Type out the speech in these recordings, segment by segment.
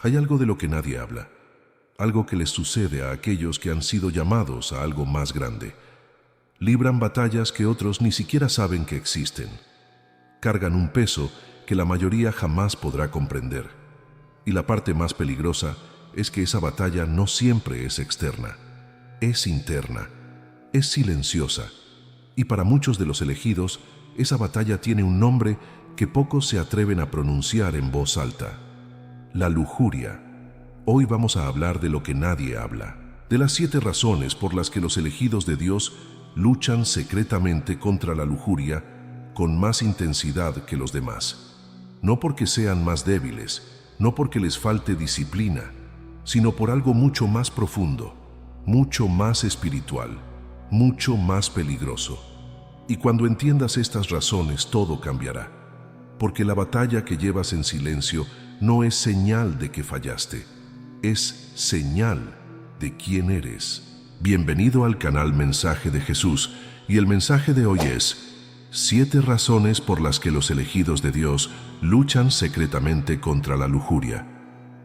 Hay algo de lo que nadie habla, algo que les sucede a aquellos que han sido llamados a algo más grande. Libran batallas que otros ni siquiera saben que existen. Cargan un peso que la mayoría jamás podrá comprender. Y la parte más peligrosa es que esa batalla no siempre es externa, es interna, es silenciosa. Y para muchos de los elegidos, esa batalla tiene un nombre que pocos se atreven a pronunciar en voz alta: la lujuria. Hoy vamos a hablar de lo que nadie habla, de las 7 razones por las que los elegidos de Dios luchan secretamente contra la lujuria con más intensidad que los demás. No porque sean más débiles, no porque les falte disciplina, sino por algo mucho más profundo, mucho más espiritual, mucho más peligroso. Y cuando entiendas estas razones, todo cambiará. Porque la batalla que llevas en silencio no es señal de que fallaste, es señal de quién eres. Bienvenido al canal Mensaje de Jesús, y el mensaje de hoy es 7 razones por las que los elegidos de Dios luchan secretamente contra la lujuria.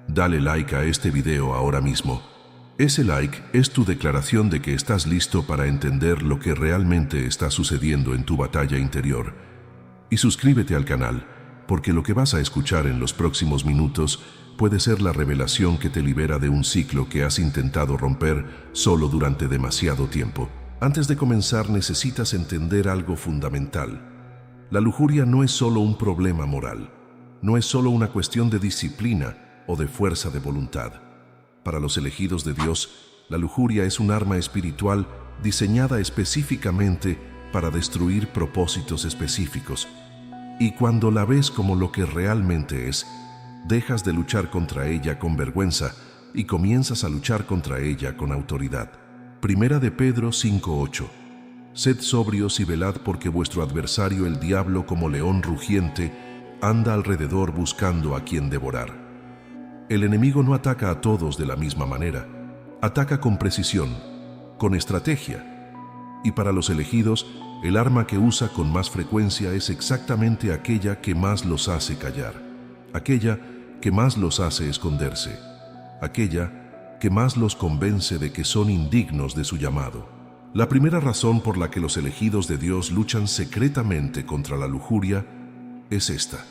Dale like a este video ahora mismo. Ese like es tu declaración de que estás listo para entender lo que realmente está sucediendo en tu batalla interior. Y suscríbete al canal, porque lo que vas a escuchar en los próximos minutos puede ser la revelación que te libera de un ciclo que has intentado romper solo durante demasiado tiempo. Antes de comenzar, necesitas entender algo fundamental. La lujuria no es solo un problema moral, no es solo una cuestión de disciplina o de fuerza de voluntad. Para los elegidos de Dios, la lujuria es un arma espiritual diseñada específicamente para destruir propósitos específicos. Y cuando la ves como lo que realmente es, dejas de luchar contra ella con vergüenza y comienzas a luchar contra ella con autoridad. Primera de Pedro 5:8. Sed sobrios y velad, porque vuestro adversario el diablo, como león rugiente, anda alrededor buscando a quien devorar. El enemigo no ataca a todos de la misma manera. Ataca con precisión, con estrategia. Y para los elegidos, el arma que usa con más frecuencia es exactamente aquella que más los hace callar, aquella que más los hace esconderse, aquella que más los convence de que son indignos de su llamado. La primera razón por la que los elegidos de Dios luchan secretamente contra la lujuria es esta: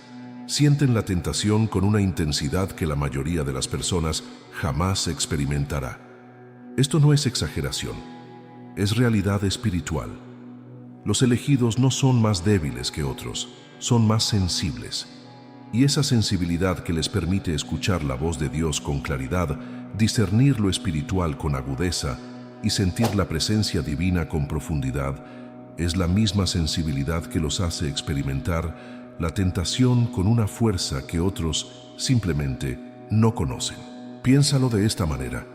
sienten la tentación con una intensidad que la mayoría de las personas jamás experimentará. Esto no es exageración, es realidad espiritual. Los elegidos no son más débiles que otros, son más sensibles. Y esa sensibilidad que les permite escuchar la voz de Dios con claridad, discernir lo espiritual con agudeza y sentir la presencia divina con profundidad, es la misma sensibilidad que los hace experimentar la tentación con una fuerza que otros simplemente no conocen. Piénsalo de esta manera: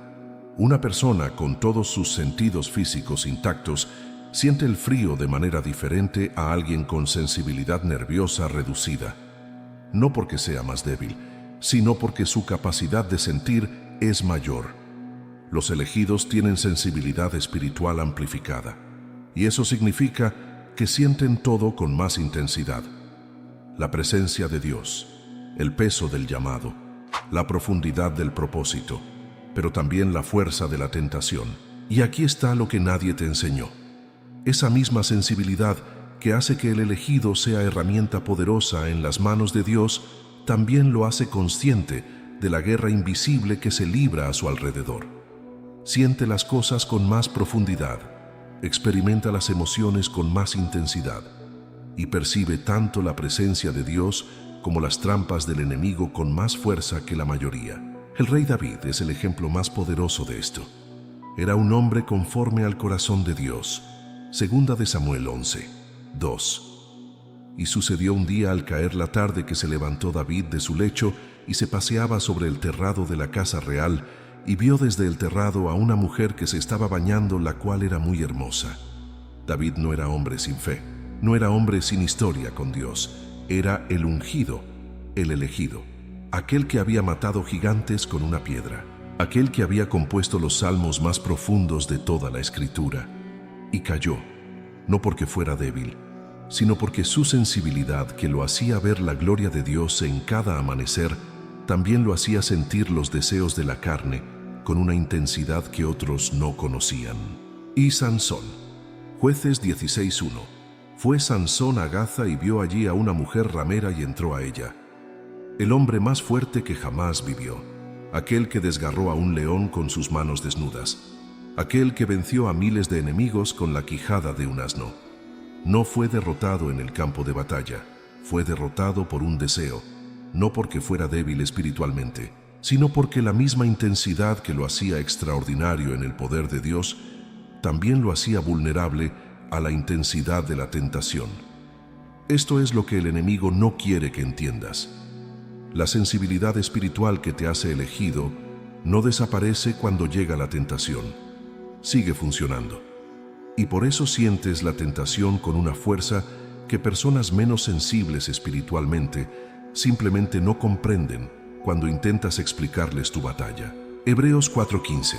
una persona con todos sus sentidos físicos intactos siente el frío de manera diferente a alguien con sensibilidad nerviosa reducida. No porque sea más débil, sino porque su capacidad de sentir es mayor. Los elegidos tienen sensibilidad espiritual amplificada, y eso significa que sienten todo con más intensidad. La presencia de Dios, el peso del llamado, la profundidad del propósito, pero también la fuerza de la tentación. Y aquí está lo que nadie te enseñó: esa misma sensibilidad que hace que el elegido sea herramienta poderosa en las manos de Dios, también lo hace consciente de la guerra invisible que se libra a su alrededor. Siente las cosas con más profundidad, experimenta las emociones con más intensidad y percibe tanto la presencia de Dios como las trampas del enemigo con más fuerza que la mayoría. El rey David es el ejemplo más poderoso de esto. Era un hombre conforme al corazón de Dios. Segunda de Samuel 11:2. Y sucedió un día al caer la tarde que se levantó David de su lecho y se paseaba sobre el terrado de la casa real, y vio desde el terrado a una mujer que se estaba bañando, la cual era muy hermosa. David no era hombre sin fe, no era hombre sin historia con Dios, era el ungido, el elegido, aquel que había matado gigantes con una piedra, aquel que había compuesto los salmos más profundos de toda la Escritura. Y cayó, no porque fuera débil, sino porque su sensibilidad, que lo hacía ver la gloria de Dios en cada amanecer, también lo hacía sentir los deseos de la carne con una intensidad que otros no conocían. Y Sansón. Jueces 16:1. Fue Sansón a Gaza y vio allí a una mujer ramera y entró a ella. El hombre más fuerte que jamás vivió, aquel que desgarró a un león con sus manos desnudas, aquel que venció a miles de enemigos con la quijada de un asno. No fue derrotado en el campo de batalla, fue derrotado por un deseo, no porque fuera débil espiritualmente, sino porque la misma intensidad que lo hacía extraordinario en el poder de Dios, también lo hacía vulnerable a la intensidad de la tentación. Esto es lo que el enemigo no quiere que entiendas. La sensibilidad espiritual que te hace elegido no desaparece cuando llega la tentación, sigue funcionando. Y por eso sientes la tentación con una fuerza que personas menos sensibles espiritualmente simplemente no comprenden cuando intentas explicarles tu batalla. Hebreos 4:15.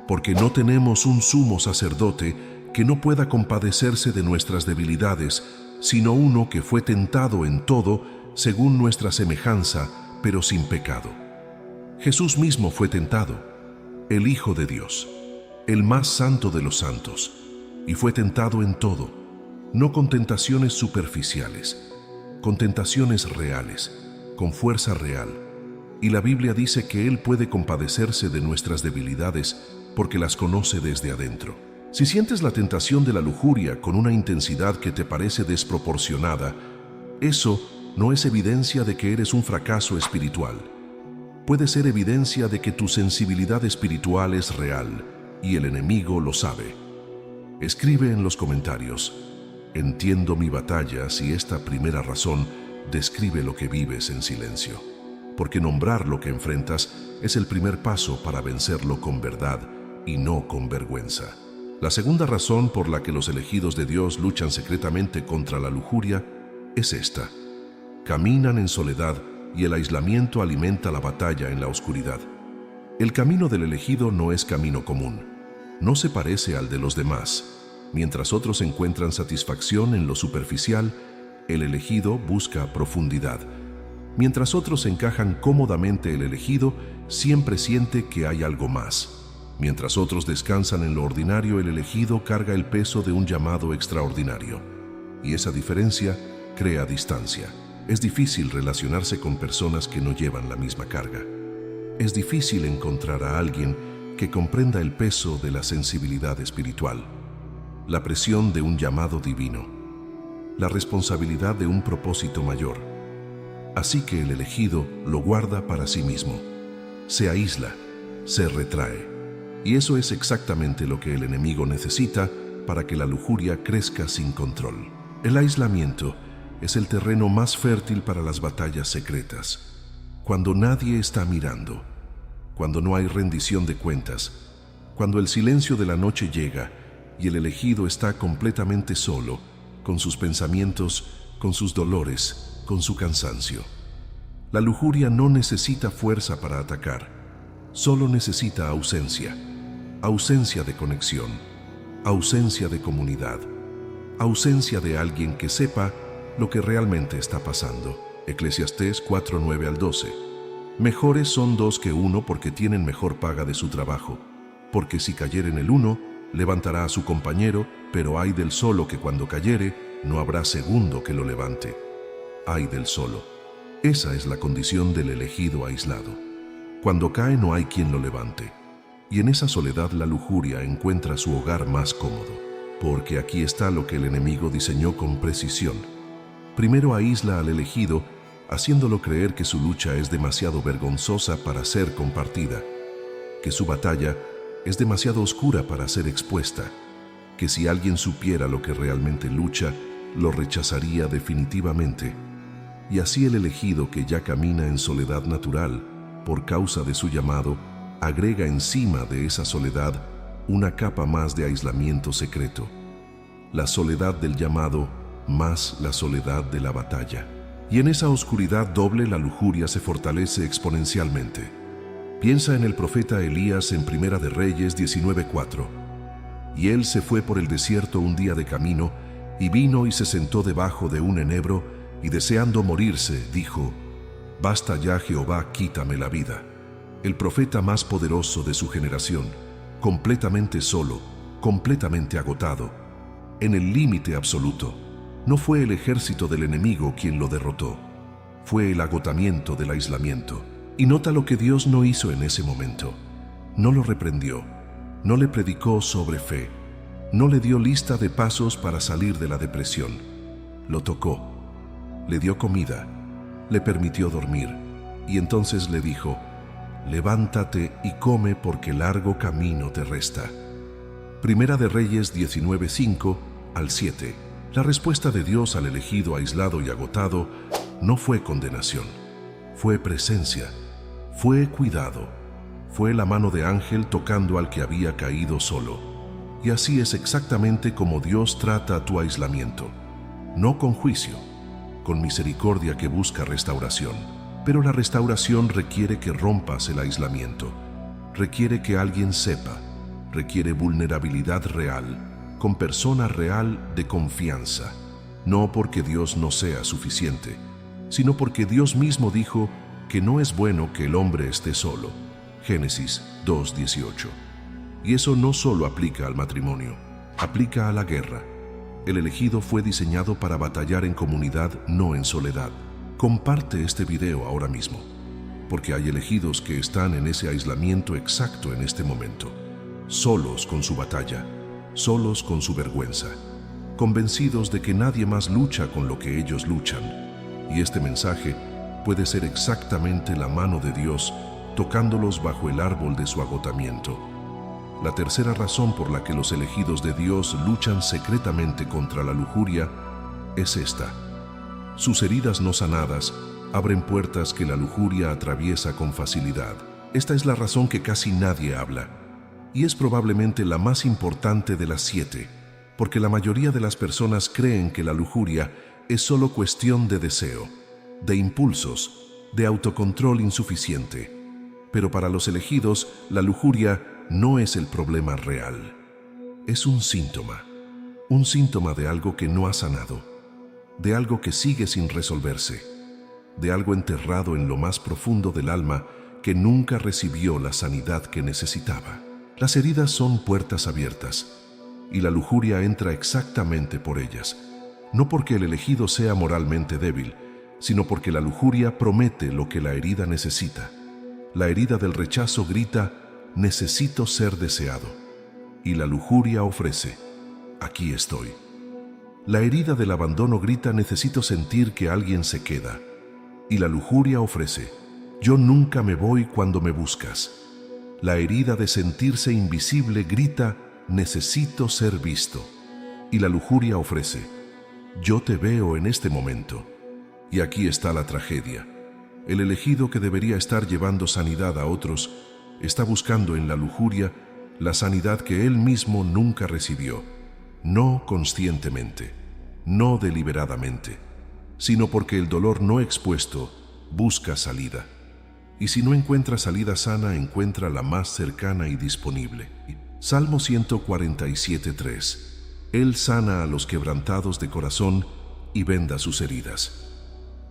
Porque no tenemos un sumo sacerdote que no pueda compadecerse de nuestras debilidades, sino uno que fue tentado en todo según nuestra semejanza, pero sin pecado. Jesús mismo fue tentado, el Hijo de Dios, el más santo de los santos, y fue tentado en todo, no con tentaciones superficiales, con tentaciones reales, con fuerza real. Y la Biblia dice que Él puede compadecerse de nuestras debilidades porque las conoce desde adentro. Si sientes la tentación de la lujuria con una intensidad que te parece desproporcionada, eso no es evidencia de que eres un fracaso espiritual. Puede ser evidencia de que tu sensibilidad espiritual es real y el enemigo lo sabe. Escribe en los comentarios: entiendo mi batalla si esta primera razón describe lo que vives en silencio. Porque nombrar lo que enfrentas es el primer paso para vencerlo con verdad y no con vergüenza. La segunda razón por la que los elegidos de Dios luchan secretamente contra la lujuria es esta: caminan en soledad y el aislamiento alimenta la batalla en la oscuridad. El camino del elegido no es camino común, no se parece al de los demás. Mientras otros encuentran satisfacción en lo superficial, el elegido busca profundidad. Mientras otros encajan cómodamente, el elegido siempre siente que hay algo más. Mientras otros descansan en lo ordinario, el elegido carga el peso de un llamado extraordinario. Y esa diferencia crea distancia. Es difícil relacionarse con personas que no llevan la misma carga. Es difícil encontrar a alguien que comprenda el peso de la sensibilidad espiritual, la presión de un llamado divino, la responsabilidad de un propósito mayor. Así que el elegido lo guarda para sí mismo, se aísla, se retrae. Y eso es exactamente lo que el enemigo necesita para que la lujuria crezca sin control. El aislamiento es el terreno más fértil para las batallas secretas. Cuando nadie está mirando, cuando no hay rendición de cuentas, cuando el silencio de la noche llega y el elegido está completamente solo, con sus pensamientos, con sus dolores, con su cansancio. La lujuria no necesita fuerza para atacar, solo necesita ausencia. Ausencia de conexión, ausencia de comunidad, ausencia de alguien que sepa lo que realmente está pasando. Eclesiastés 4:9-12. Mejores son dos que uno porque tienen mejor paga de su trabajo, porque si cayeren el uno, levantará a su compañero, pero ay del solo que cuando cayere, no habrá segundo que lo levante. Ay del solo. Esa es la condición del elegido aislado. Cuando cae no hay quien lo levante. Y en esa soledad la lujuria encuentra su hogar más cómodo, porque aquí está lo que el enemigo diseñó con precisión. Primero aísla al elegido, haciéndolo creer que su lucha es demasiado vergonzosa para ser compartida, que su batalla es demasiado oscura para ser expuesta, que si alguien supiera lo que realmente lucha, lo rechazaría definitivamente. Y así el elegido, que ya camina en soledad natural por causa de su llamado, agrega encima de esa soledad una capa más de aislamiento secreto. La soledad del llamado más la soledad de la batalla. Y en esa oscuridad doble la lujuria se fortalece exponencialmente. Piensa en el profeta Elías en Primera de Reyes 19:4. Y él se fue por el desierto un día de camino, y vino y se sentó debajo de un enebro, y deseando morirse, dijo: Basta ya, Jehová, quítame la vida. El profeta más poderoso de su generación, completamente solo, completamente agotado, en el límite absoluto. No fue el ejército del enemigo quien lo derrotó, fue el agotamiento del aislamiento. Y nota lo que Dios no hizo en ese momento. No lo reprendió, no le predicó sobre fe, no le dio lista de pasos para salir de la depresión. Lo tocó, le dio comida, le permitió dormir, y entonces le dijo: levántate y come porque largo camino te resta. Primera de Reyes 19:5 al 7. La respuesta de Dios al elegido aislado y agotado no fue condenación, fue presencia, fue cuidado, fue la mano de ángel tocando al que había caído solo. Y así es exactamente como Dios trata a tu aislamiento, no con juicio, con misericordia que busca restauración. Pero la restauración requiere que rompas el aislamiento, requiere que alguien sepa, requiere vulnerabilidad real, con persona real de confianza, no porque Dios no sea suficiente, sino porque Dios mismo dijo que no es bueno que el hombre esté solo. Génesis 2:18. Y eso no solo aplica al matrimonio, aplica a la guerra. El elegido fue diseñado para batallar en comunidad, no en soledad. Comparte este video ahora mismo, porque hay elegidos que están en ese aislamiento exacto en este momento, solos con su batalla, solos con su vergüenza, convencidos de que nadie más lucha con lo que ellos luchan. Y este mensaje puede ser exactamente la mano de Dios tocándolos bajo el árbol de su agotamiento. La tercera razón por la que los elegidos de Dios luchan secretamente contra la lujuria es esta: sus heridas no sanadas abren puertas que la lujuria atraviesa con facilidad. Esta es la razón que casi nadie habla, y es probablemente la más importante de las 7, porque la mayoría de las personas creen que la lujuria es solo cuestión de deseo, de impulsos, de autocontrol insuficiente. Pero para los elegidos, la lujuria no es el problema real. Es un síntoma de algo que no ha sanado, de algo que sigue sin resolverse, de algo enterrado en lo más profundo del alma que nunca recibió la sanidad que necesitaba. Las heridas son puertas abiertas, y la lujuria entra exactamente por ellas, no porque el elegido sea moralmente débil, sino porque la lujuria promete lo que la herida necesita. La herida del rechazo grita: necesito ser deseado. Y la lujuria ofrece: aquí estoy. La herida del abandono grita: necesito sentir que alguien se queda. Y la lujuria ofrece: yo nunca me voy cuando me buscas. La herida de sentirse invisible grita: necesito ser visto. Y la lujuria ofrece: yo te veo en este momento. Y aquí está la tragedia. El elegido que debería estar llevando sanidad a otros está buscando en la lujuria la sanidad que él mismo nunca recibió, no conscientemente, no deliberadamente, sino porque el dolor no expuesto busca salida. Y si no encuentra salida sana, encuentra la más cercana y disponible. Salmo 147:3. Él sana a los quebrantados de corazón y venda sus heridas.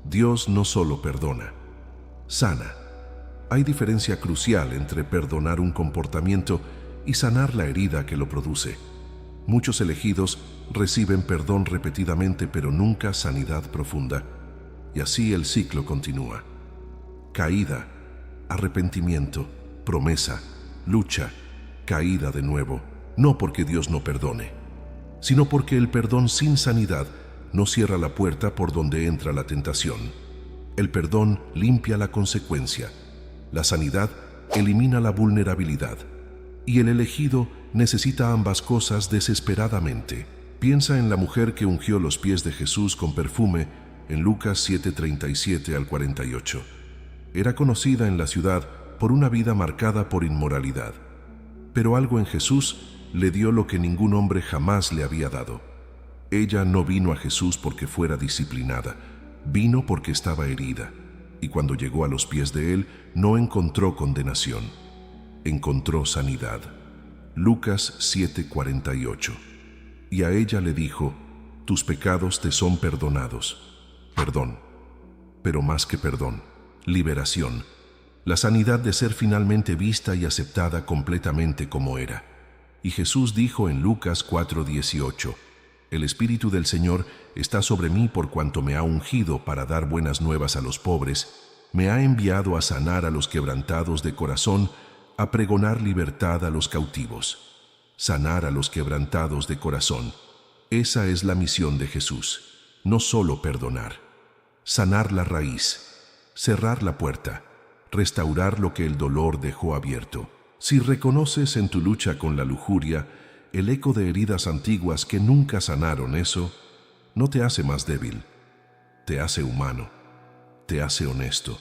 Dios no solo perdona, sana. Hay diferencia crucial entre perdonar un comportamiento y sanar la herida que lo produce. Muchos elegidos reciben perdón repetidamente, pero nunca sanidad profunda. Y así el ciclo continúa. Caída, arrepentimiento, promesa, lucha, caída de nuevo. No porque Dios no perdone, sino porque el perdón sin sanidad no cierra la puerta por donde entra la tentación. El perdón limpia la consecuencia. La sanidad elimina la vulnerabilidad. Y el elegido necesita ambas cosas desesperadamente. Piensa en la mujer que ungió los pies de Jesús con perfume en Lucas 7:37 al 48. Era conocida en la ciudad por una vida marcada por inmoralidad. Pero algo en Jesús le dio lo que ningún hombre jamás le había dado. Ella no vino a Jesús porque fuera disciplinada, vino porque estaba herida. Y cuando llegó a los pies de él, no encontró condenación, encontró sanidad. Lucas 7:48. Y a ella le dijo: tus pecados te son perdonados. Perdón, pero más que perdón, liberación, la sanidad de ser finalmente vista y aceptada completamente como era. Y Jesús dijo en Lucas 4:18, «El Espíritu del Señor está sobre mí por cuanto me ha ungido para dar buenas nuevas a los pobres, me ha enviado a sanar a los quebrantados de corazón, a pregonar libertad a los cautivos». Sanar a los quebrantados de corazón. Esa es la misión de Jesús. No solo perdonar. Sanar la raíz. Cerrar la puerta. Restaurar lo que el dolor dejó abierto. Si reconoces en tu lucha con la lujuria el eco de heridas antiguas que nunca sanaron, eso no te hace más débil. Te hace humano. Te hace honesto.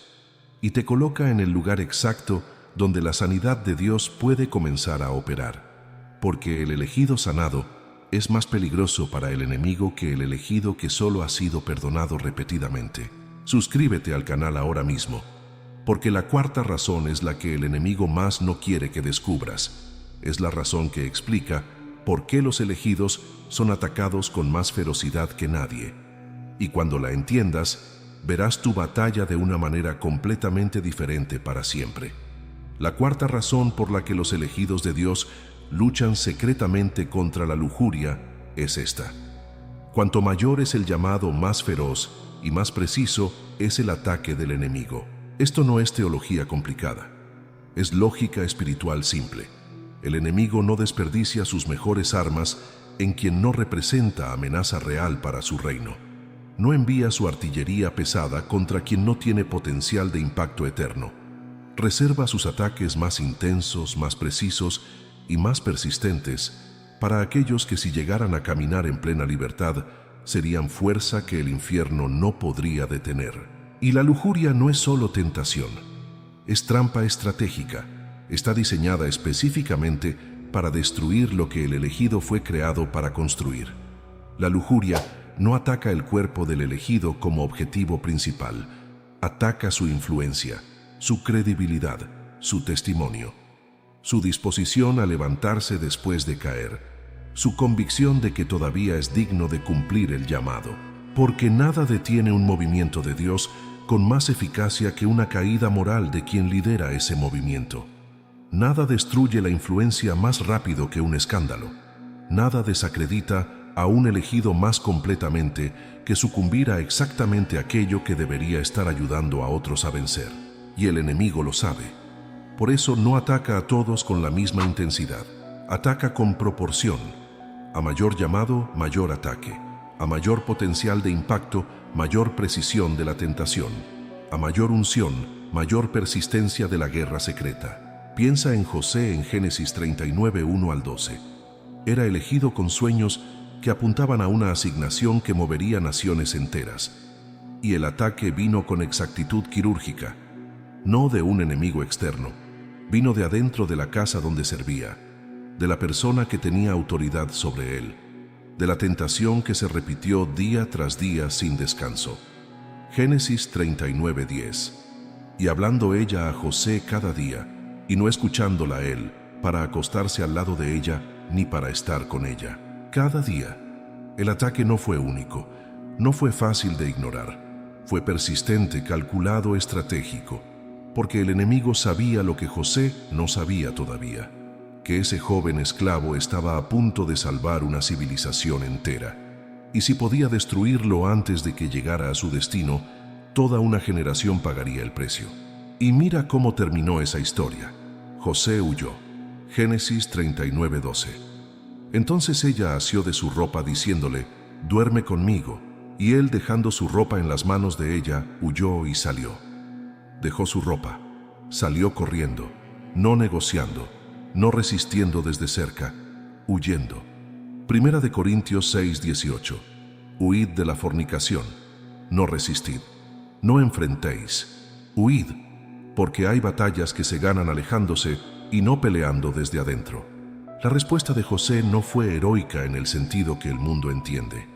Y te coloca en el lugar exacto donde la sanidad de Dios puede comenzar a operar. Porque el elegido sanado es más peligroso para el enemigo que el elegido que solo ha sido perdonado repetidamente. Suscríbete al canal ahora mismo, porque la cuarta razón es la que el enemigo más no quiere que descubras. Es la razón que explica por qué los elegidos son atacados con más ferocidad que nadie. Y cuando la entiendas, verás tu batalla de una manera completamente diferente para siempre. La cuarta razón por la que los elegidos de Dios luchan secretamente contra la lujuria es esta. Cuanto mayor es el llamado, más feroz y más preciso es el ataque del enemigo. Esto no es teología complicada, es lógica espiritual simple. El enemigo no desperdicia sus mejores armas en quien no representa amenaza real para su reino. No envía su artillería pesada contra quien no tiene potencial de impacto eterno. Reserva sus ataques más intensos, más precisos y más persistentes para aquellos que, si llegaran a caminar en plena libertad, serían fuerza que el infierno no podría detener. Y la lujuria no es solo tentación, es trampa estratégica. Está diseñada específicamente para destruir lo que el elegido fue creado para construir. La lujuria no ataca el cuerpo del elegido como objetivo principal, ataca su influencia, su credibilidad, su testimonio, su disposición a levantarse después de caer, su convicción de que todavía es digno de cumplir el llamado. Porque nada detiene un movimiento de Dios con más eficacia que una caída moral de quien lidera ese movimiento. Nada destruye la influencia más rápido que un escándalo. Nada desacredita a un elegido más completamente que sucumbir a exactamente aquello que debería estar ayudando a otros a vencer. Y el enemigo lo sabe. Por eso no ataca a todos con la misma intensidad. Ataca con proporción. A mayor llamado, mayor ataque. A mayor potencial de impacto, mayor precisión de la tentación. A mayor unción, mayor persistencia de la guerra secreta. Piensa en José en Génesis 39, 1 al 12. Era elegido con sueños que apuntaban a una asignación que movería naciones enteras. Y el ataque vino con exactitud quirúrgica, no de un enemigo externo. Vino de adentro de la casa donde servía, de la persona que tenía autoridad sobre él, de la tentación que se repitió día tras día sin descanso. Génesis 39:10. Y hablando ella a José cada día, y no escuchándola él, para acostarse al lado de ella, ni para estar con ella. Cada día. El ataque no fue único, no fue fácil de ignorar. Fue persistente, calculado, estratégico. Porque el enemigo sabía lo que José no sabía todavía, que ese joven esclavo estaba a punto de salvar una civilización entera. Y si podía destruirlo antes de que llegara a su destino, toda una generación pagaría el precio. Y mira cómo terminó esa historia. José huyó. Génesis 39:12. Entonces ella asió de su ropa diciéndole, «Duerme conmigo». Y él, dejando su ropa en las manos de ella, huyó y salió. Dejó su ropa, salió corriendo, no negociando, no resistiendo desde cerca, huyendo. Primera de Corintios 6:18. Huid de la fornicación, no resistid, no enfrentéis, huid, porque hay batallas que se ganan alejándose y no peleando desde adentro. La respuesta de José no fue heroica en el sentido que el mundo entiende.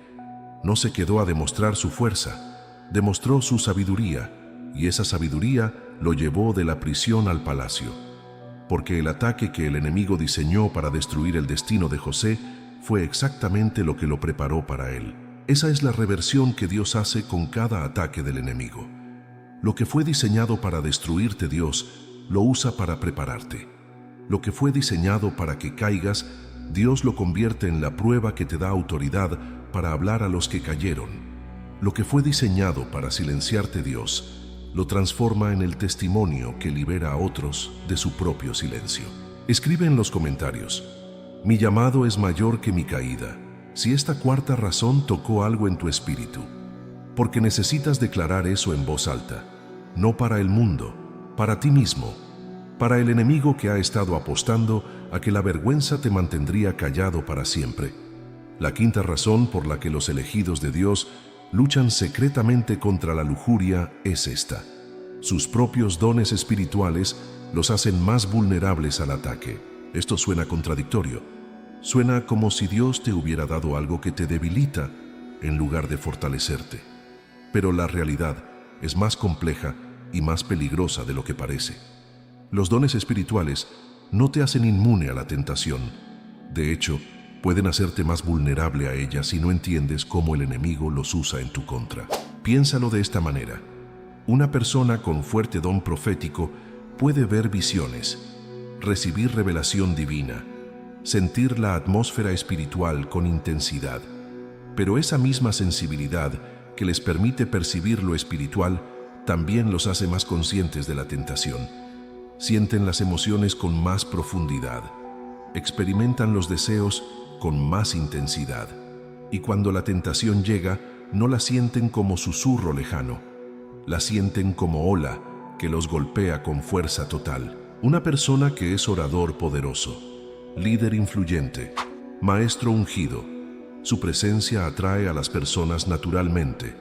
No se quedó a demostrar su fuerza, demostró su sabiduría, y esa sabiduría lo llevó de la prisión al palacio. Porque el ataque que el enemigo diseñó para destruir el destino de José fue exactamente lo que lo preparó para él. Esa es la reversión que Dios hace con cada ataque del enemigo. Lo que fue diseñado para destruirte, Dios lo usa para prepararte. Lo que fue diseñado para que caigas, Dios lo convierte en la prueba que te da autoridad para hablar a los que cayeron. Lo que fue diseñado para silenciarte, Dios lo transforma en el testimonio que libera a otros de su propio silencio. Escribe en los comentarios: mi llamado es mayor que mi caída. Si esta cuarta razón tocó algo en tu espíritu, porque necesitas declarar eso en voz alta, no para el mundo, para ti mismo, para el enemigo que ha estado apostando a que la vergüenza te mantendría callado para siempre. La quinta razón por la que los elegidos de Dios luchan secretamente contra la lujuria es esta: sus propios dones espirituales los hacen más vulnerables al ataque. Esto suena contradictorio. Suena como si Dios te hubiera dado algo que te debilita en lugar de fortalecerte. Pero la realidad es más compleja y más peligrosa de lo que parece. Los dones espirituales no te hacen inmune a la tentación. De hecho, pueden hacerte más vulnerable a ella si no entiendes cómo el enemigo los usa en tu contra. Piénsalo de esta manera. Una persona con fuerte don profético puede ver visiones, recibir revelación divina, sentir la atmósfera espiritual con intensidad. Pero esa misma sensibilidad que les permite percibir lo espiritual también los hace más conscientes de la tentación. Sienten las emociones con más profundidad, experimentan los deseos con más intensidad, y cuando la tentación llega, no la sienten como susurro lejano, la sienten como ola que los golpea con fuerza total. Una persona que es orador poderoso, líder influyente, maestro ungido, su presencia atrae a las personas naturalmente,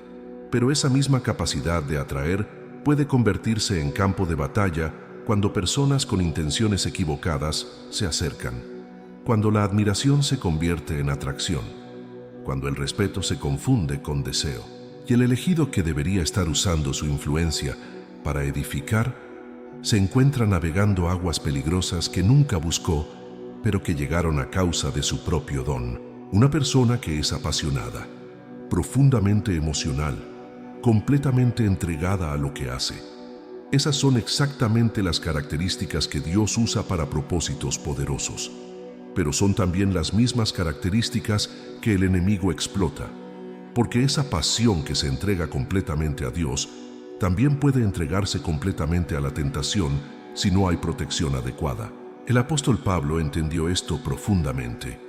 pero esa misma capacidad de atraer puede convertirse en campo de batalla cuando personas con intenciones equivocadas se acercan, cuando la admiración se convierte en atracción, cuando el respeto se confunde con deseo, y el elegido que debería estar usando su influencia para edificar, se encuentra navegando aguas peligrosas que nunca buscó, pero que llegaron a causa de su propio don. Una persona que es apasionada, profundamente emocional, completamente entregada a lo que hace. Esas son exactamente las características que Dios usa para propósitos poderosos, pero son también las mismas características que el enemigo explota, porque esa pasión que se entrega completamente a Dios también puede entregarse completamente a la tentación si no hay protección adecuada. El apóstol Pablo entendió esto profundamente.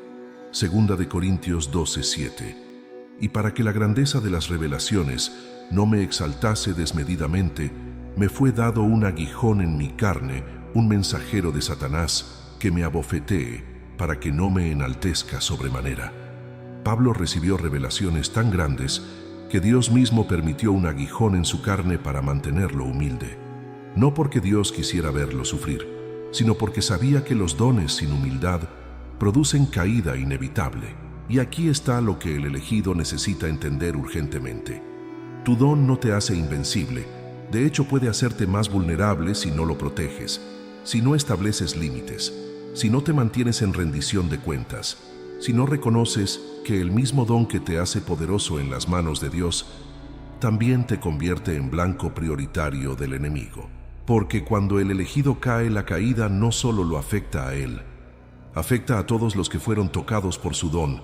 Segunda de Corintios 12:7. Y para que la grandeza de las revelaciones no me exaltase desmedidamente, me fue dado un aguijón en mi carne, un mensajero de Satanás, que me abofetee, para que no me enaltezca sobremanera. Pablo recibió revelaciones tan grandes que Dios mismo permitió un aguijón en su carne para mantenerlo humilde. No porque Dios quisiera verlo sufrir, sino porque sabía que los dones sin humildad producen caída inevitable. Y aquí está lo que el elegido necesita entender urgentemente. Tu don no te hace invencible. De hecho, puede hacerte más vulnerable si no lo proteges, si no estableces límites, si no te mantienes en rendición de cuentas, si no reconoces que el mismo don que te hace poderoso en las manos de Dios también te convierte en blanco prioritario del enemigo. Porque cuando el elegido cae, la caída no solo lo afecta a él, afecta a todos los que fueron tocados por su don.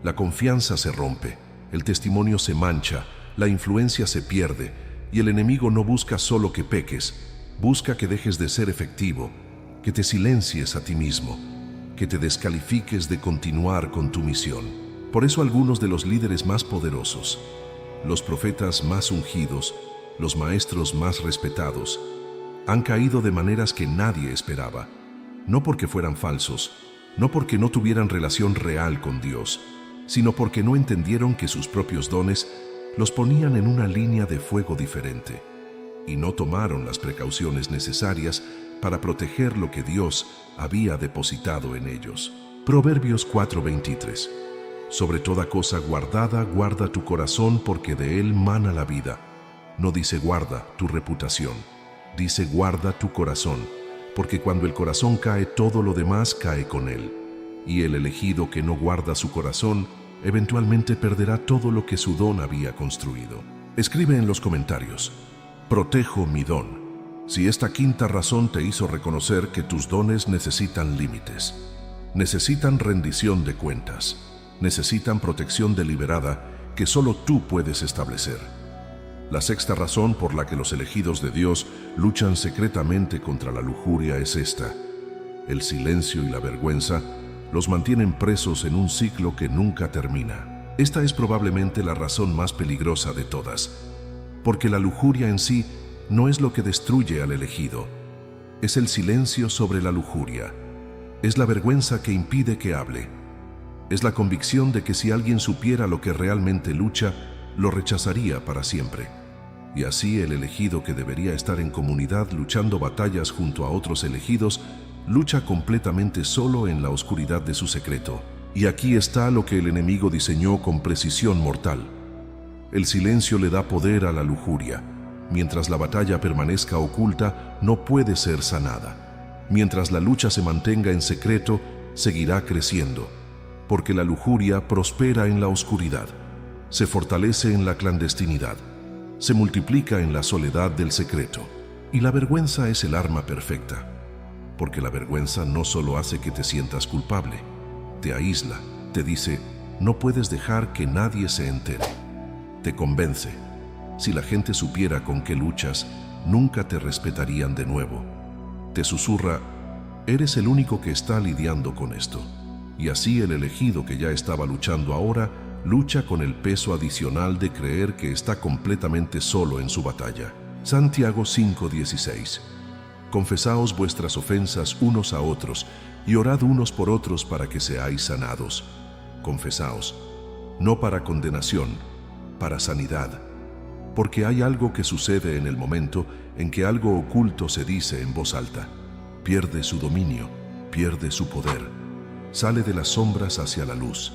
La confianza se rompe, el testimonio se mancha, la influencia se pierde, y el enemigo no busca solo que peques, busca que dejes de ser efectivo, que te silencies a ti mismo, que te descalifiques de continuar con tu misión. Por eso algunos de los líderes más poderosos, los profetas más ungidos, los maestros más respetados, han caído de maneras que nadie esperaba, no porque fueran falsos, no porque no tuvieran relación real con Dios, sino porque no entendieron que sus propios dones los ponían en una línea de fuego diferente y no tomaron las precauciones necesarias para proteger lo que Dios había depositado en ellos. Proverbios 4:23. Sobre toda cosa guardada, guarda tu corazón, porque de él mana la vida. No dice guarda tu reputación, dice guarda tu corazón, porque cuando el corazón cae, todo lo demás cae con él. Y el elegido que no guarda su corazón, eventualmente perderá todo lo que su don había construido. Escribe en los comentarios: protejo mi don. Si esta quinta razón te hizo reconocer que tus dones necesitan límites, necesitan rendición de cuentas, necesitan protección deliberada que solo tú puedes establecer. La sexta razón por la que los elegidos de Dios luchan secretamente contra la lujuria es esta: el silencio y la vergüenza los mantienen presos en un ciclo que nunca termina. Esta es probablemente la razón más peligrosa de todas, porque la lujuria en sí no es lo que destruye al elegido, es el silencio sobre la lujuria, es la vergüenza que impide que hable, es la convicción de que si alguien supiera lo que realmente lucha, lo rechazaría para siempre. Y así el elegido, que debería estar en comunidad luchando batallas junto a otros elegidos, lucha completamente solo en la oscuridad de su secreto. Y aquí está lo que el enemigo diseñó con precisión mortal. El silencio le da poder a la lujuria. Mientras la batalla permanezca oculta, no puede ser sanada. Mientras la lucha se mantenga en secreto, seguirá creciendo, porque la lujuria prospera en la oscuridad, se fortalece en la clandestinidad, se multiplica en la soledad del secreto. Y la vergüenza es el arma perfecta, porque la vergüenza no solo hace que te sientas culpable, te aísla, te dice, no puedes dejar que nadie se entere. Te convence, si la gente supiera con qué luchas, nunca te respetarían de nuevo. Te susurra, eres el único que está lidiando con esto. Y así el elegido, que ya estaba luchando ahora, lucha con el peso adicional de creer que está completamente solo en su batalla. Santiago 5:16. Confesaos vuestras ofensas unos a otros y orad unos por otros para que seáis sanados. Confesaos, no para condenación, para sanidad. Porque hay algo que sucede en el momento en que algo oculto se dice en voz alta. Pierde su dominio, pierde su poder. Sale de las sombras hacia la luz,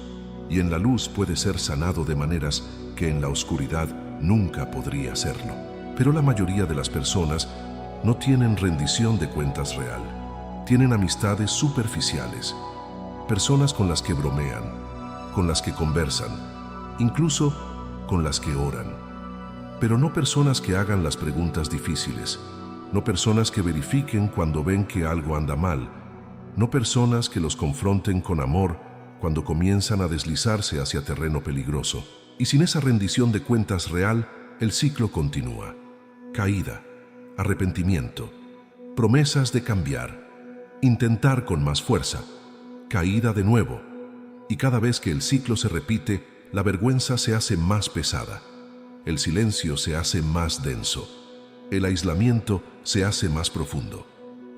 y en la luz puede ser sanado de maneras que en la oscuridad nunca podría serlo. Pero la mayoría de las personas no tienen rendición de cuentas real. Tienen amistades superficiales, personas con las que bromean, con las que conversan, incluso con las que oran. Pero no personas que hagan las preguntas difíciles, no personas que verifiquen cuando ven que algo anda mal, no personas que los confronten con amor cuando comienzan a deslizarse hacia terreno peligroso. Y sin esa rendición de cuentas real, el ciclo continúa. Caída, arrepentimiento, promesas de cambiar, intentar con más fuerza, caída de nuevo. Y cada vez que el ciclo se repite, la vergüenza se hace más pesada, el silencio se hace más denso, el aislamiento se hace más profundo.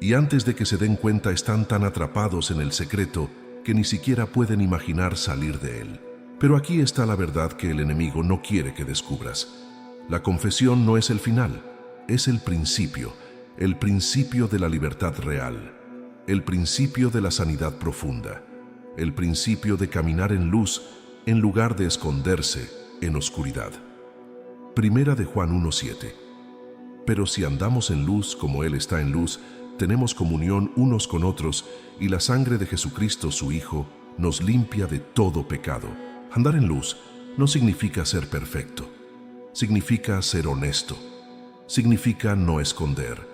Y antes de que se den cuenta, están tan atrapados en el secreto que ni siquiera pueden imaginar salir de él. Pero aquí está la verdad que el enemigo no quiere que descubras. La confesión no es el final, es el principio de la libertad real, el principio de la sanidad profunda, el principio de caminar en luz en lugar de esconderse en oscuridad. Primera de Juan 1:7. Pero si andamos en luz como Él está en luz, tenemos comunión unos con otros, y la sangre de Jesucristo, su Hijo, nos limpia de todo pecado. Andar en luz no significa ser perfecto, significa ser honesto, significa no esconder,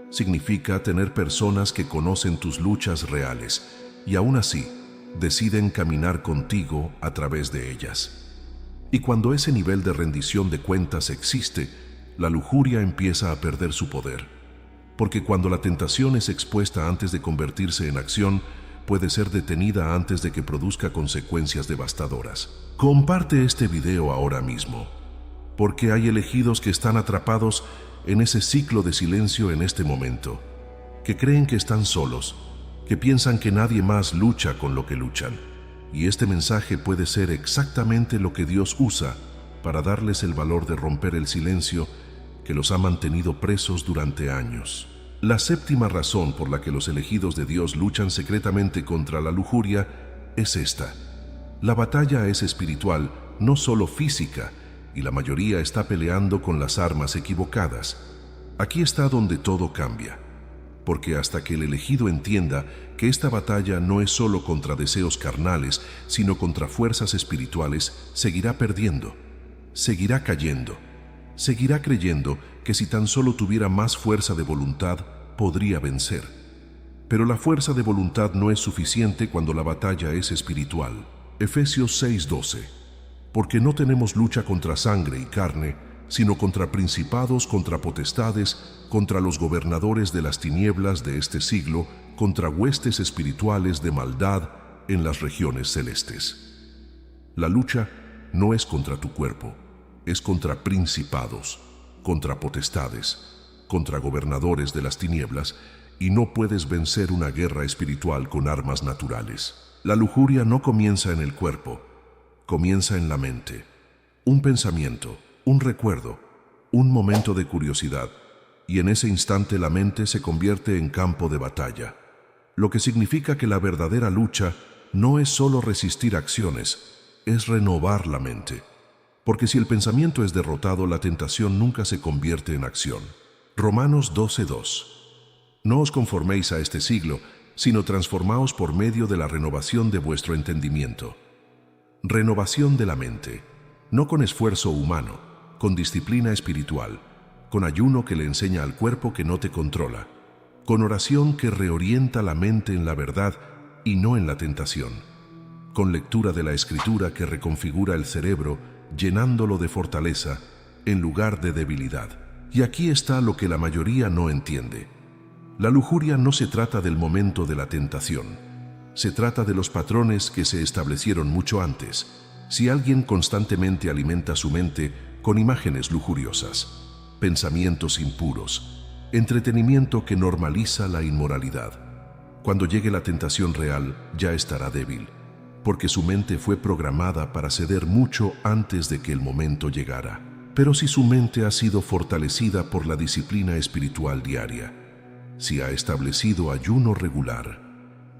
significa tener personas que conocen tus luchas reales y aún así deciden caminar contigo a través de ellas. Y cuando ese nivel de rendición de cuentas existe, la lujuria empieza a perder su poder. Porque cuando la tentación es expuesta antes de convertirse en acción, puede ser detenida antes de que produzca consecuencias devastadoras. Comparte este video ahora mismo, porque hay elegidos que están atrapados en ese ciclo de silencio en este momento, que creen que están solos, que piensan que nadie más lucha con lo que luchan. Y este mensaje puede ser exactamente lo que Dios usa para darles el valor de romper el silencio que los ha mantenido presos durante años. La séptima razón por la que los elegidos de Dios luchan secretamente contra la lujuria es esta. La batalla es espiritual, no solo física, y la mayoría está peleando con las armas equivocadas. Aquí está donde todo cambia. Porque hasta que el elegido entienda que esta batalla no es solo contra deseos carnales, sino contra fuerzas espirituales, seguirá perdiendo, seguirá cayendo, seguirá creyendo que si tan solo tuviera más fuerza de voluntad, podría vencer. Pero la fuerza de voluntad no es suficiente cuando la batalla es espiritual. Efesios 6:12. Porque no tenemos lucha contra sangre y carne, sino contra principados, contra potestades, contra los gobernadores de las tinieblas de este siglo, contra huestes espirituales de maldad en las regiones celestes. La lucha no es contra tu cuerpo, es contra principados, contra potestades, contra gobernadores de las tinieblas, y no puedes vencer una guerra espiritual con armas naturales. La lujuria no comienza en el cuerpo, comienza en la mente. Un pensamiento, un recuerdo, un momento de curiosidad, y en ese instante la mente se convierte en campo de batalla. Lo que significa que la verdadera lucha no es solo resistir acciones, es renovar la mente. Porque si el pensamiento es derrotado, la tentación nunca se convierte en acción. Romanos 12:2. No os conforméis a este siglo, sino transformaos por medio de la renovación de vuestro entendimiento. Renovación de la mente, no con esfuerzo humano, con disciplina espiritual, con ayuno que le enseña al cuerpo que no te controla, con oración que reorienta la mente en la verdad y no en la tentación, con lectura de la Escritura que reconfigura el cerebro, llenándolo de fortaleza en lugar de debilidad. Y aquí está lo que la mayoría no entiende. La lujuria no se trata del momento de la tentación, se trata de los patrones que se establecieron mucho antes. Si alguien constantemente alimenta su mente con imágenes lujuriosas, pensamientos impuros, entretenimiento que normaliza la inmoralidad, cuando llegue la tentación real ya estará débil, porque su mente fue programada para ceder mucho antes de que el momento llegara. Pero si su mente ha sido fortalecida por la disciplina espiritual diaria, si ha establecido ayuno regular,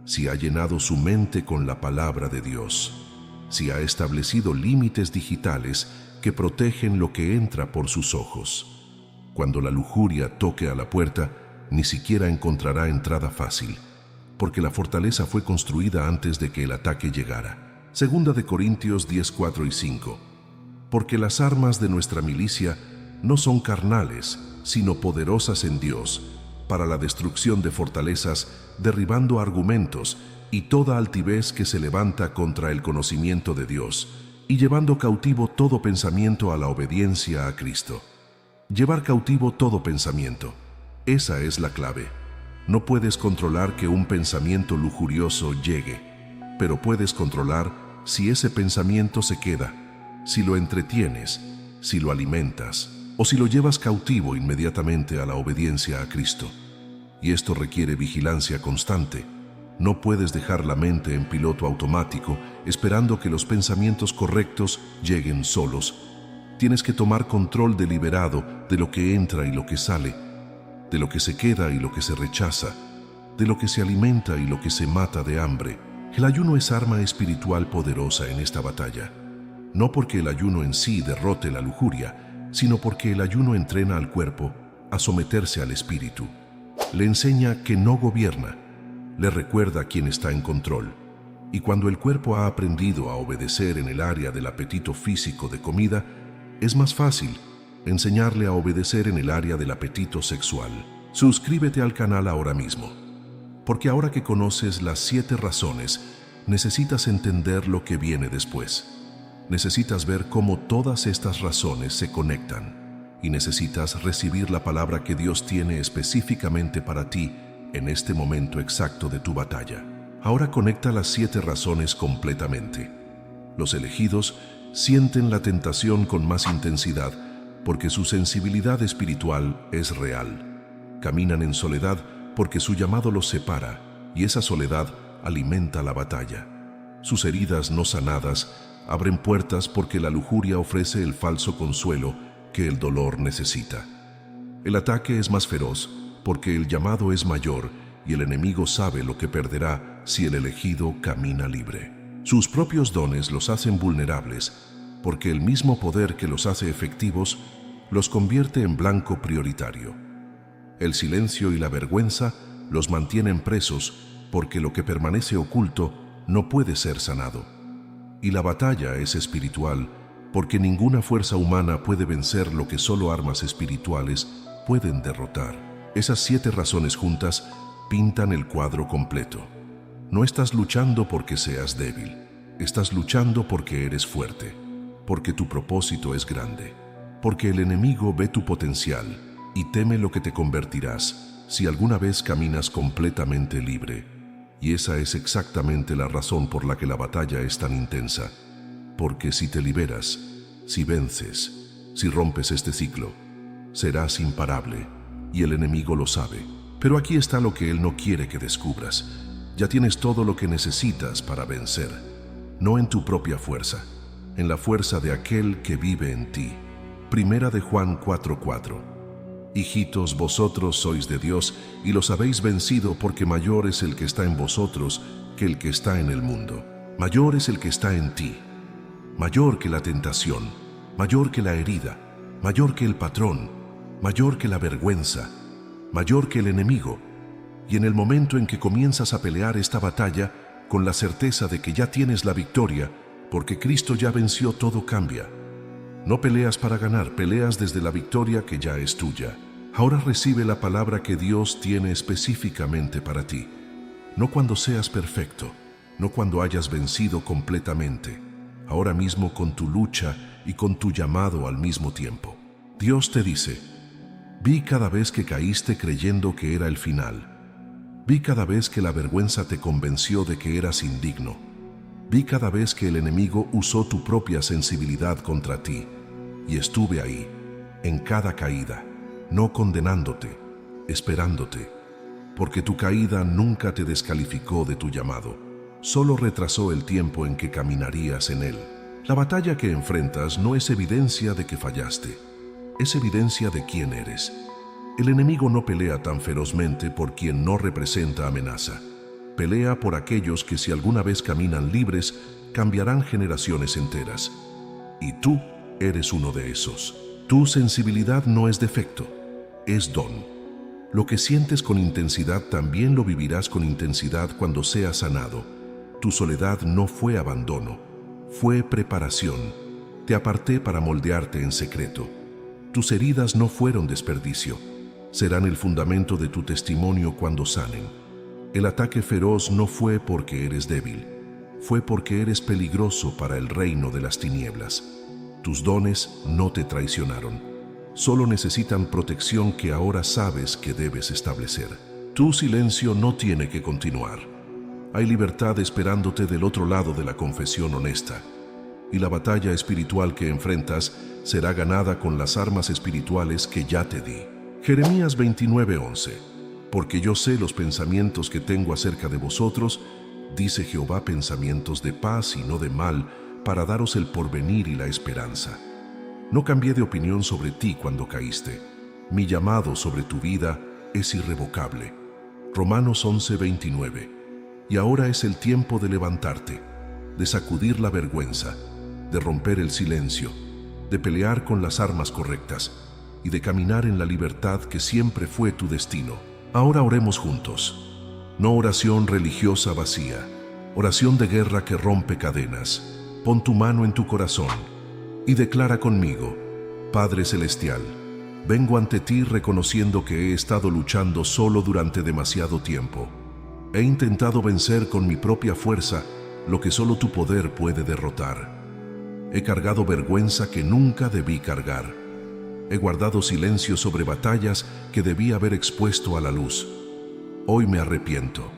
si ha llenado su mente con la palabra de Dios, si ha establecido límites digitales que protegen lo que entra por sus ojos, cuando la lujuria toque a la puerta, ni siquiera encontrará entrada fácil, porque la fortaleza fue construida antes de que el ataque llegara. Segunda de Corintios 10:4 y 5. Porque las armas de nuestra milicia no son carnales, sino poderosas en Dios, para la destrucción de fortalezas, derribando argumentos y toda altivez que se levanta contra el conocimiento de Dios, y llevando cautivo todo pensamiento a la obediencia a Cristo. Llevar cautivo todo pensamiento. Esa es la clave. No puedes controlar que un pensamiento lujurioso llegue, pero puedes controlar si ese pensamiento se queda, si lo entretienes, si lo alimentas, o si lo llevas cautivo inmediatamente a la obediencia a Cristo. Y esto requiere vigilancia constante. No puedes dejar la mente en piloto automático esperando que los pensamientos correctos lleguen solos. Tienes que tomar control deliberado de lo que entra y lo que sale, de lo que se queda y lo que se rechaza, de lo que se alimenta y lo que se mata de hambre. El ayuno es arma espiritual poderosa en esta batalla. No porque el ayuno en sí derrote la lujuria, sino porque el ayuno entrena al cuerpo a someterse al espíritu. Le enseña que no gobierna, le recuerda quién está en control. Y cuando el cuerpo ha aprendido a obedecer en el área del apetito físico de comida, es más fácil enseñarle a obedecer en el área del apetito sexual. Suscríbete al canal ahora mismo, porque ahora que conoces las 7 razones, necesitas entender lo que viene después. Necesitas ver cómo todas estas razones se conectan y necesitas recibir la palabra que Dios tiene específicamente para ti en este momento exacto de tu batalla. Ahora conecta las 7 razones completamente. Los elegidos sienten la tentación con más intensidad porque su sensibilidad espiritual es real. Caminan en soledad porque su llamado los separa y esa soledad alimenta la batalla. Sus heridas no sanadas abren puertas porque la lujuria ofrece el falso consuelo que el dolor necesita. El ataque es más feroz porque el llamado es mayor y el enemigo sabe lo que perderá si el elegido camina libre. Sus propios dones los hacen vulnerables porque el mismo poder que los hace efectivos los convierte en blanco prioritario. El silencio y la vergüenza los mantienen presos porque lo que permanece oculto no puede ser sanado. Y la batalla es espiritual porque ninguna fuerza humana puede vencer lo que solo armas espirituales pueden derrotar. Esas 7 razones juntas pintan el cuadro completo. No estás luchando porque seas débil, estás luchando porque eres fuerte, porque tu propósito es grande, porque el enemigo ve tu potencial y teme lo que te convertirás si alguna vez caminas completamente libre. Y esa es exactamente la razón por la que la batalla es tan intensa. Porque si te liberas, si vences, si rompes este ciclo, serás imparable, y el enemigo lo sabe. Pero aquí está lo que él no quiere que descubras. Ya tienes todo lo que necesitas para vencer, no en tu propia fuerza, en la fuerza de aquel que vive en ti. Primera de Juan 4:4. Hijitos, vosotros sois de Dios y los habéis vencido, porque mayor es el que está en vosotros que el que está en el mundo. Mayor es el que está en ti, mayor que la tentación, mayor que la herida, mayor que el patrón, mayor que la vergüenza, mayor que el enemigo. Y en el momento en que comienzas a pelear esta batalla, con la certeza de que ya tienes la victoria, porque Cristo ya venció, todo cambia. No peleas para ganar, peleas desde la victoria que ya es tuya. Ahora recibe la palabra que Dios tiene específicamente para ti. No cuando seas perfecto, no cuando hayas vencido completamente. Ahora mismo, con tu lucha y con tu llamado al mismo tiempo. Dios te dice: vi cada vez que caíste creyendo que era el final. Vi cada vez que la vergüenza te convenció de que eras indigno. Vi cada vez que el enemigo usó tu propia sensibilidad contra ti. Y estuve ahí, en cada caída, no condenándote, esperándote, porque tu caída nunca te descalificó de tu llamado, solo retrasó el tiempo en que caminarías en él. La batalla que enfrentas no es evidencia de que fallaste, es evidencia de quién eres. El enemigo no pelea tan ferozmente por quien no representa amenaza. Pelea por aquellos que, si alguna vez caminan libres, cambiarán generaciones enteras. Y tú eres uno de esos. Tu sensibilidad no es defecto, es don. Lo que sientes con intensidad también lo vivirás con intensidad cuando seas sanado. Tu soledad no fue abandono, fue preparación. Te aparté para moldearte en secreto. Tus heridas no fueron desperdicio, serán el fundamento de tu testimonio cuando sanen. El ataque feroz no fue porque eres débil, fue porque eres peligroso para el reino de las tinieblas. Tus dones no te traicionaron, solo necesitan protección que ahora sabes que debes establecer. Tu silencio no tiene que continuar. Hay libertad esperándote del otro lado de la confesión honesta, y la batalla espiritual que enfrentas será ganada con las armas espirituales que ya te di. Jeremías 29:11. Porque yo sé los pensamientos que tengo acerca de vosotros, dice Jehová, pensamientos de paz y no de mal, para daros el porvenir y la esperanza. No cambié de opinión sobre ti cuando caíste. Mi llamado sobre tu vida es irrevocable. Romanos 11:29. Y ahora es el tiempo de levantarte, de sacudir la vergüenza, de romper el silencio, de pelear con las armas correctas y de caminar en la libertad que siempre fue tu destino. Ahora oremos juntos. No oración religiosa vacía, oración de guerra que rompe cadenas. Pon tu mano en tu corazón y declara conmigo: Padre Celestial, vengo ante ti reconociendo que he estado luchando solo durante demasiado tiempo. He intentado vencer con mi propia fuerza lo que solo tu poder puede derrotar. He cargado vergüenza que nunca debí cargar. He guardado silencio sobre batallas que debí haber expuesto a la luz. Hoy me arrepiento,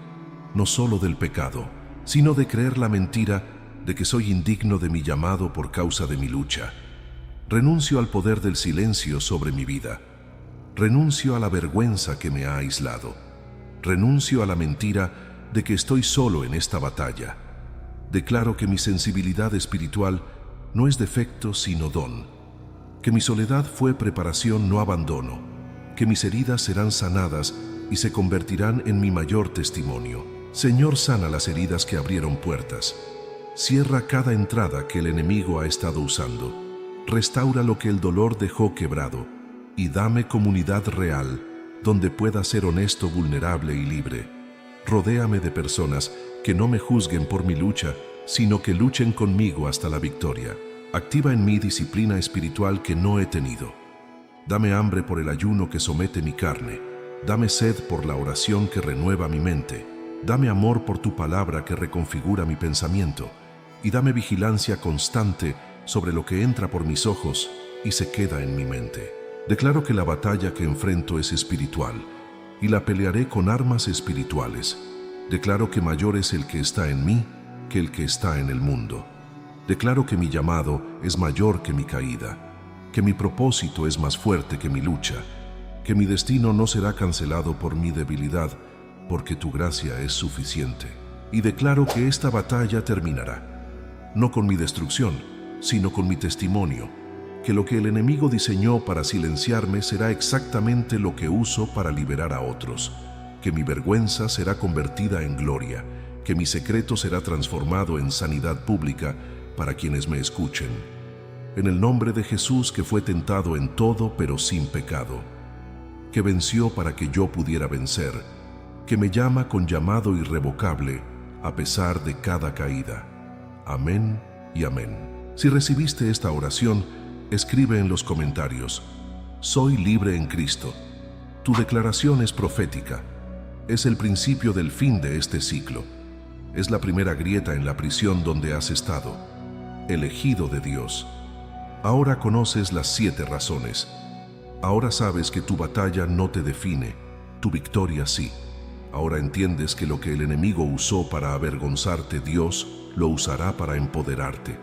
no solo del pecado, sino de creer la mentira de que soy indigno de mi llamado por causa de mi lucha. Renuncio al poder del silencio sobre mi vida. Renuncio a la vergüenza que me ha aislado. Renuncio a la mentira de que estoy solo en esta batalla. Declaro que mi sensibilidad espiritual no es defecto sino don. Que mi soledad fue preparación, no abandono. Que mis heridas serán sanadas y se convertirán en mi mayor testimonio. Señor, sana las heridas que abrieron puertas. Cierra cada entrada que el enemigo ha estado usando. Restaura lo que el dolor dejó quebrado. Y dame comunidad real, donde pueda ser honesto, vulnerable y libre. Rodéame de personas que no me juzguen por mi lucha, sino que luchen conmigo hasta la victoria. Activa en mí disciplina espiritual que no he tenido. Dame hambre por el ayuno que somete mi carne. Dame sed por la oración que renueva mi mente. Dame amor por tu palabra que reconfigura mi pensamiento. Y dame vigilancia constante sobre lo que entra por mis ojos y se queda en mi mente. Declaro que la batalla que enfrento es espiritual y la pelearé con armas espirituales. Declaro que mayor es el que está en mí que el que está en el mundo. Declaro que mi llamado es mayor que mi caída, que mi propósito es más fuerte que mi lucha, que mi destino no será cancelado por mi debilidad, porque tu gracia es suficiente. Y declaro que esta batalla terminará, no con mi destrucción, sino con mi testimonio, que lo que el enemigo diseñó para silenciarme será exactamente lo que uso para liberar a otros, que mi vergüenza será convertida en gloria, que mi secreto será transformado en sanidad pública para quienes me escuchen. En el nombre de Jesús, que fue tentado en todo pero sin pecado, que venció para que yo pudiera vencer, que me llama con llamado irrevocable a pesar de cada caída. Amén y amén. Si recibiste esta oración, escribe en los comentarios: soy libre en Cristo. Tu declaración es profética. Es el principio del fin de este ciclo. Es la primera grieta en la prisión donde has estado. Elegido de Dios. Ahora conoces las 7 razones. Ahora sabes que tu batalla no te define, tu victoria sí. Ahora entiendes que lo que el enemigo usó para avergonzarte, Dios lo usará para empoderarte.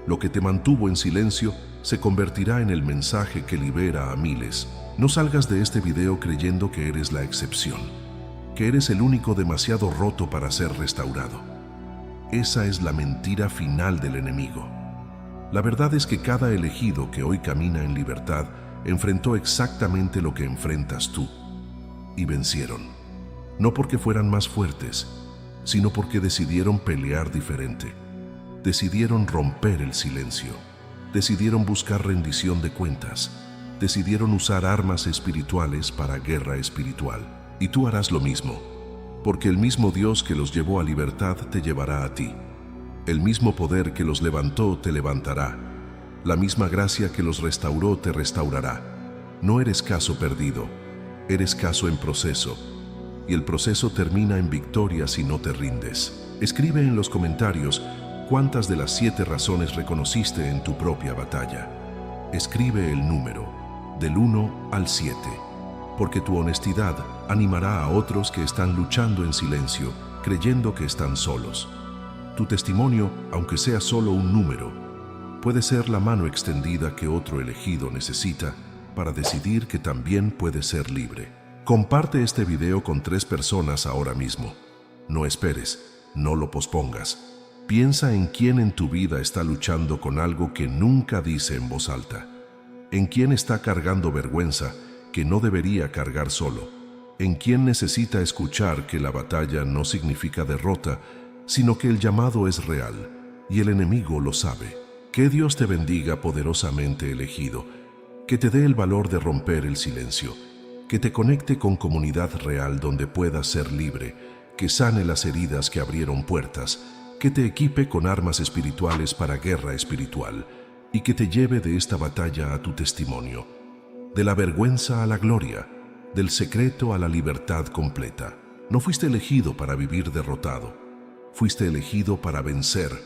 Lo que te mantuvo en silencio se convertirá en el mensaje que libera a miles. No salgas de este video creyendo que eres la excepción, que eres el único demasiado roto para ser restaurado. Esa es la mentira final del enemigo. La verdad es que cada elegido que hoy camina en libertad enfrentó exactamente lo que enfrentas tú. Y vencieron. No porque fueran más fuertes, sino porque decidieron pelear diferente. Decidieron romper el silencio. Decidieron buscar rendición de cuentas. Decidieron usar armas espirituales para guerra espiritual. Y tú harás lo mismo, porque el mismo Dios que los llevó a libertad te llevará a ti. El mismo poder que los levantó te levantará. La misma gracia que los restauró te restaurará. No eres caso perdido, eres caso en proceso. Y el proceso termina en victoria si no te rindes. Escribe en los comentarios cuántas de las 7 razones reconociste en tu propia batalla. Escribe el número, del 1 al 7, porque tu honestidad animará a otros que están luchando en silencio, creyendo que están solos. Tu testimonio, aunque sea solo un número, puede ser la mano extendida que otro elegido necesita para decidir que también puede ser libre. Comparte este video con 3 personas ahora mismo. No esperes, no lo pospongas. Piensa en quién en tu vida está luchando con algo que nunca dice en voz alta. En quién está cargando vergüenza que no debería cargar solo. En quién necesita escuchar que la batalla no significa derrota, sino que el llamado es real y el enemigo lo sabe. Que Dios te bendiga poderosamente, elegido, que te dé el valor de romper el silencio, que te conecte con comunidad real donde puedas ser libre, que sane las heridas que abrieron puertas, que te equipe con armas espirituales para guerra espiritual y que te lleve de esta batalla a tu testimonio, de la vergüenza a la gloria, del secreto a la libertad completa. No fuiste elegido para vivir derrotado. Fuiste elegido para vencer,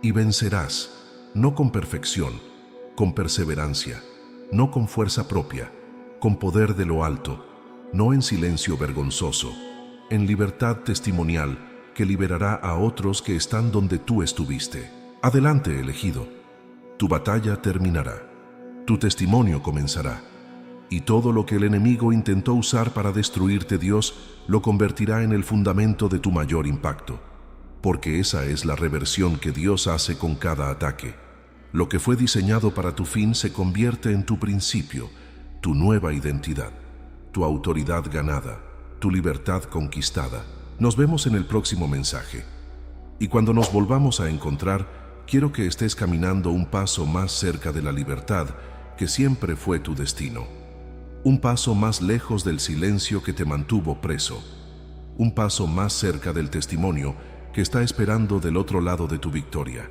y vencerás, no con perfección, con perseverancia, no con fuerza propia, con poder de lo alto, no en silencio vergonzoso, en libertad testimonial que liberará a otros que están donde tú estuviste. Adelante, elegido. Tu batalla terminará, tu testimonio comenzará, y todo lo que el enemigo intentó usar para destruirte, Dios lo convertirá en el fundamento de tu mayor impacto. Porque esa es la reversión que Dios hace con cada ataque. Lo que fue diseñado para tu fin se convierte en tu principio, tu nueva identidad, tu autoridad ganada, tu libertad conquistada. Nos vemos en el próximo mensaje. Y cuando nos volvamos a encontrar, quiero que estés caminando un paso más cerca de la libertad que siempre fue tu destino. Un paso más lejos del silencio que te mantuvo preso. Un paso más cerca del testimonio que está esperando del otro lado de tu victoria.